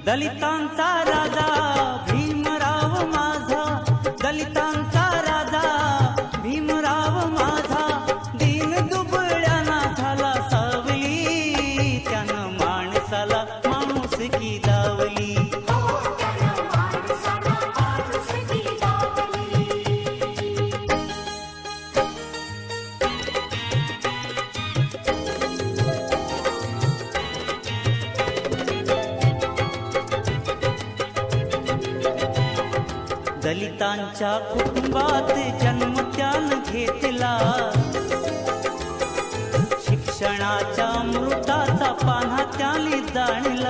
दलितांचा राजा भीमराव माझा, दलितांचा राजा भीमराव माझा, दीन दुबळ्यांना झाला सावली, त्यानं माणसाला माणुसकी दावली. दलितांच्या कुटुंबात जन्म त्यानं घेतला, शिक्षणाच्या अमृताचा पान्हा त्याने जाणला.